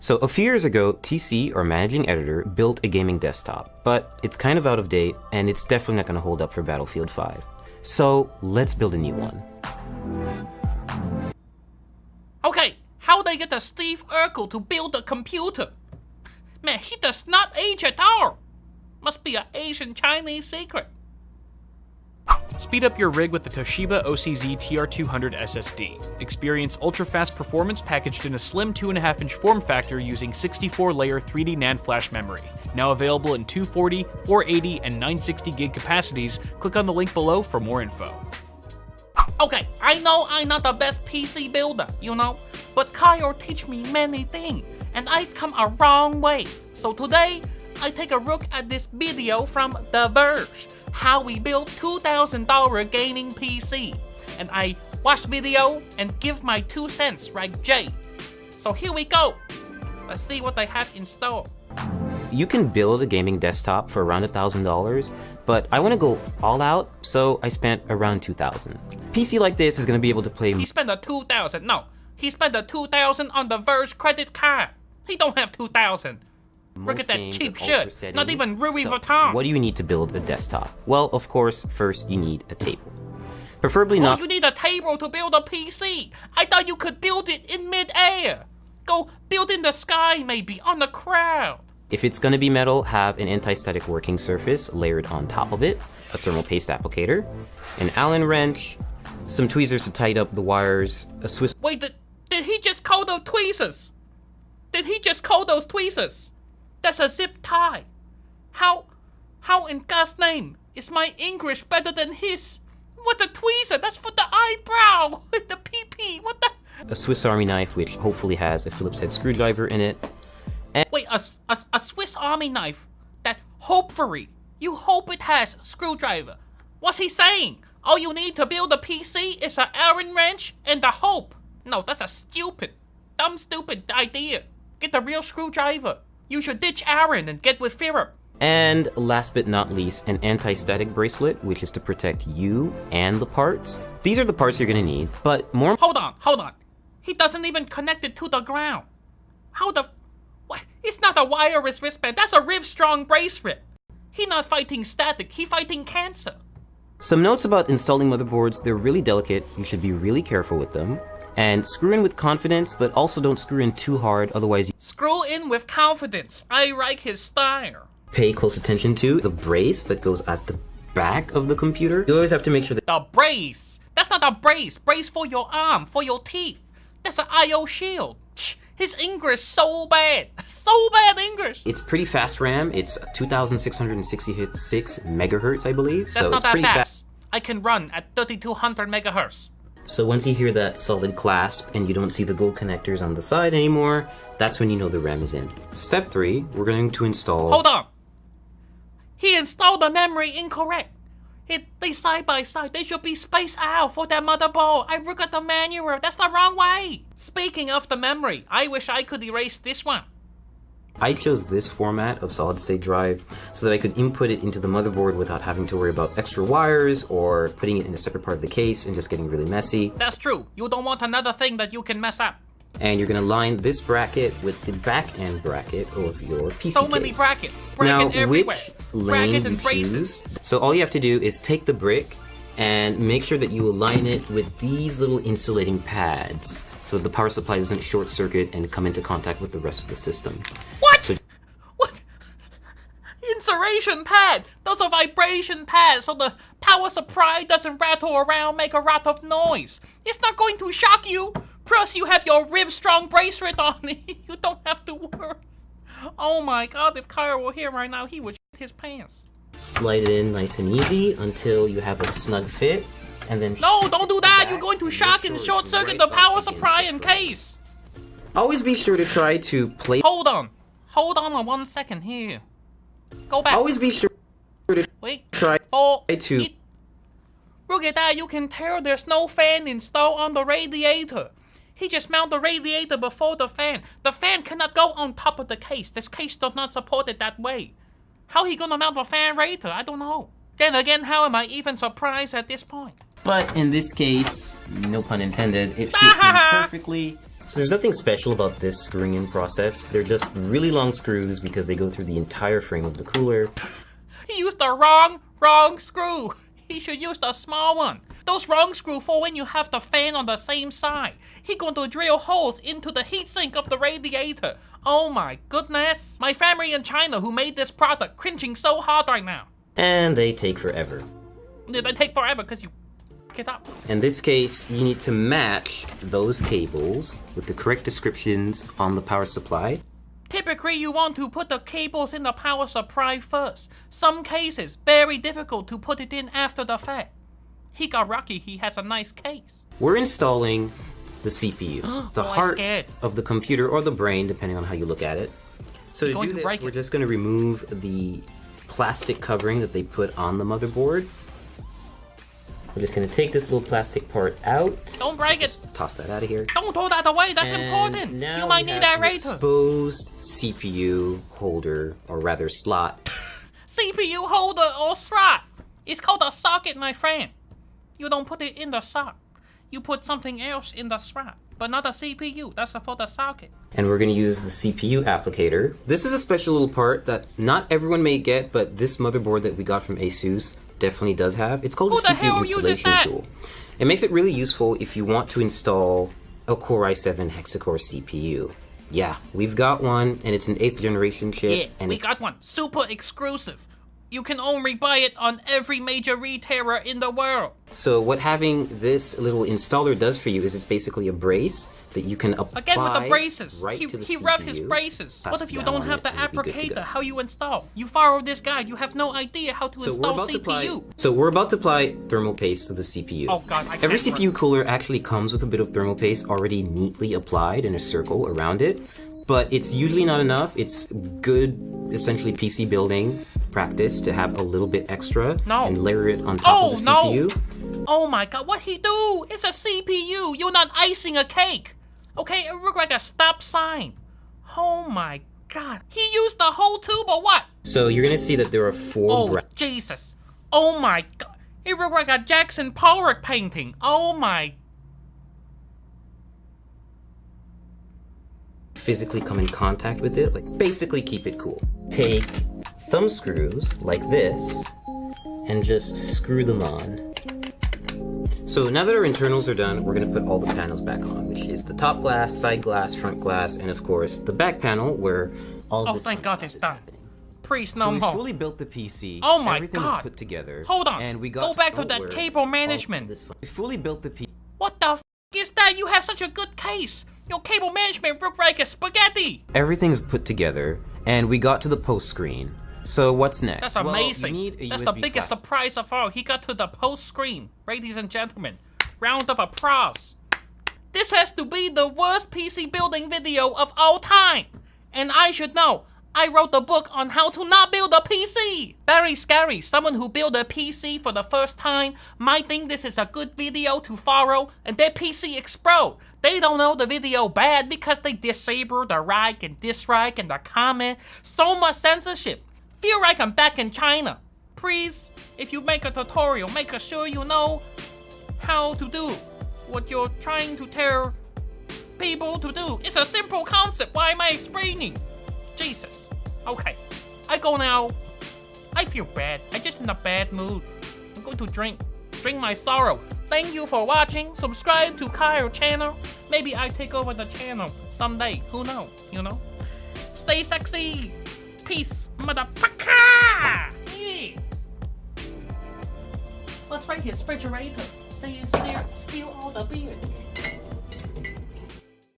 So a few years ago, TC, our managing editor, built a gaming desktop, but it's kind of out of date and it's definitely not going to hold up for Battlefield 5. So let's build a new one. Okay, how they get the Steve Urkel to build a computer? Man, he does not age at all. Must be an Asian Chinese secret. Speed up your rig with the Toshiba OCZ TR200 SSD. Experience ultra-fast performance packaged in a slim 2.5-inch form factor using 64-layer 3D NAND flash memory. Now available in 240, 480, and 960 gig capacities. Click on the link below for more info. Okay, I know I'm not the best PC builder, you know, but Kyle teach me many things, and I come a wrong way. So today, I take a look at this video from The Verge, how we build $2,000 gaming PC. And I watch video and give my 2 cents, right, Jay? So here we go. Let's see what they have installed. You can build a gaming desktop for around $1,000, but I want to go all out, so I spent around $2,000. PC like this is going to be able to play. He spent the $2,000. No, he spent the $2,000 on the Verge credit card. He don't have $2,000. Look at that cheap shit. Not even Louis Vuitton. What do you need to build a desktop? Well, of course, first you need a table. Preferably not. Oh, you need a table to build a PC. I thought you could build it in mid-air. Go build in the sky, maybe, on the crowd. If it's going to be metal, have an anti-static working surface layered on top of it, a thermal paste applicator, an Allen wrench, some tweezers to tighten up the wires, a Swiss... Wait, did he just call those tweezers? Did he just call those tweezers? That's a zip tie. How in God's name is my English better than his? What the tweezer? That's for the eyebrow. The PP. What the? A Swiss Army knife, which hopefully has a Phillips head screwdriver in it. And wait, a Swiss Army knife that hopefully you hope it has screwdriver. What's he saying? All you need to build a PC is an Allen wrench and a hope. No, that's a stupid idea. Get the real screwdriver. You should ditch Aaron and get with Philip. And last but not least, an anti-static bracelet, which is to protect you and the parts. These are the parts you're gonna need, but more... Hold on. He doesn't even connect it to the ground. How the... What? It's not a wireless wristband, that's a Riv-Strong bracelet. He not fighting static, he fighting cancer. Some notes about installing motherboards, they're really delicate, you should be really careful with them. And screw in with confidence, but also don't screw in too hard, otherwise... Screw in with confidence. I like his style. Pay close attention to the brace that goes at the back of the computer. You always have to make sure that... The brace! That's not a brace. Brace for your arm, for your teeth. That's an I.O. shield. His English so bad. So bad English. It's pretty fast RAM. It's 2,666 megahertz, I believe. That's so not it's that pretty fast. I can run at 3,200 megahertz. So once you hear that solid clasp and you don't see the gold connectors on the side anymore, that's when you know the RAM is in. Step 3, we're going to install... Hold on! He installed the memory incorrect. They side by side. They should be spaced out for that motherboard. I look at the manual. That's the wrong way. Speaking of the memory, I wish I could erase this one. I chose this format of solid-state drive so that I could input it into the motherboard without having to worry about extra wires or putting it in a separate part of the case and just getting really messy. That's true. You don't want another thing that you can mess up. And you're going to line this bracket with the back-end bracket of your PC So many case. Bracket now, everywhere. Which lane Bracket and you braces. choose. So all you have to do is take the brick and make sure that you align it with these little insulating pads so the power supply doesn't short circuit and come into contact with the rest of the system. What? So, what? Insulation pad! Those are vibration pads so the power supply doesn't rattle around, make a lot of noise. It's not going to shock you. Plus you have your Riv-Strong bracelet on it. You don't have to worry. Oh my god, if Kyle were here right now, he would shit his pants. slide it in nice and easy until you have a snug fit, and then... No, don't do that! You're going to shock and short-circuit the power supply in case! Always be sure to try to place... Hold on 1 second here. Go back. Always be sure to try to... Look at that, you can tell there's no fan installed on the radiator. He just mounted the radiator before the fan. The fan cannot go on top of the case. This case does not support it that way. How he gonna mount the fan later? I don't know. Then again, how am I even surprised at this point? But in this case, no pun intended, it fits in perfectly. So there's nothing special about this screwing in process. They're just really long screws because they go through the entire frame of the cooler. He used the wrong screw. He should use the small one. Those wrong screw for when you have the fan on the same side. He going to drill holes into the heatsink of the radiator. Oh my goodness. My family in China who made this product cringing so hard right now. And they take forever. They take forever because you get up. In this case, you need to match those cables with the correct descriptions on the power supply. Typically, you want to put the cables in the power supply first. Some cases, very difficult to put it in after the fact. He got lucky he has a nice case. We're installing the CPU, the heart of the computer or the brain, depending on how you look at it. So to do this, we're just going to remove the plastic covering that they put on the motherboard. We're just going to take this little plastic part out. Don't break it. Toss that out of here. Don't throw that away. That's important. Now you might need that later. Exposed CPU holder, or rather slot. CPU holder or slot. It's called a socket, my friend. You don't put it in the socket. You put something else in the slot, but not a CPU. That's for the socket. And we're going to use the CPU applicator. This is a special little part that not everyone may get, but this motherboard that we got from ASUS definitely does have. It's called a CPU installation tool. It makes it really useful if you want to install a Core i7 hexa-core CPU. Yeah, we've got one, and it's an 8th generation chip. Yeah, and we got one. Super exclusive. You can only buy it on every major retailer in the world. So what having this little installer does for you is it's basically a brace that you can apply again with the braces. Right to the he CPU. revved his braces. What if you don't have the applicator? How you install? You follow this guide. You have no idea how to install CPU. So we're about to apply thermal paste to the CPU. Oh God, I can't Every CPU cooler actually comes with a bit of thermal paste already neatly applied in a circle around it. But it's usually not enough. It's good, essentially PC building practice to have a little bit extra and layer it on top of the CPU. Oh my God, what he do? It's a CPU. You're not icing a cake. Okay, it look like a stop sign. Oh my God, he used the whole tube or what? So you're gonna see that there are 4. Oh Jesus! Oh my God, it look like a Jackson Pollock painting. Oh my. Physically come in contact with it, like basically keep it cool. Take thumb screws like this and just screw them on. So now that our internals are done, we're gonna put all the panels back on, which is the top glass, side glass, front glass, and of course the back panel where all of this thank God it's done. happening. Please, no So we more. fully built the PC. Oh my everything God. was put together. Hold on. And we got Go back to that cable management. We fully built the PC. What the f is that? You have such a good case. Your cable management look like a spaghetti. Everything's put together, and we got to the post screen. So what's next? That's amazing. Well, you need a That's USB the biggest flash. surprise of all. He got to the post screen. Ladies and gentlemen, round of applause. This has to be the worst PC building video of all time. And I should know, I wrote the book on how to not build a PC. Very scary. Someone who built a PC for the first time might think this is a good video to follow and their PC explode. They don't know the video bad because they disable the like and dislike and the comment. So much censorship. Feel like I'm back in China. Please, if you make a tutorial, make sure you know how to do what you're trying to tell people to do. It's a simple concept. Why am I explaining? Jesus. Okay, I go now. I feel bad. I'm just in a bad mood. I'm going to drink my sorrow. Thank you for watching. Subscribe to Kyle's channel. Maybe I take over the channel someday. Who knows? You know. Stay sexy. Peace, motherfucker. Yeah. Let's write his refrigerator. Say you steal all the beer.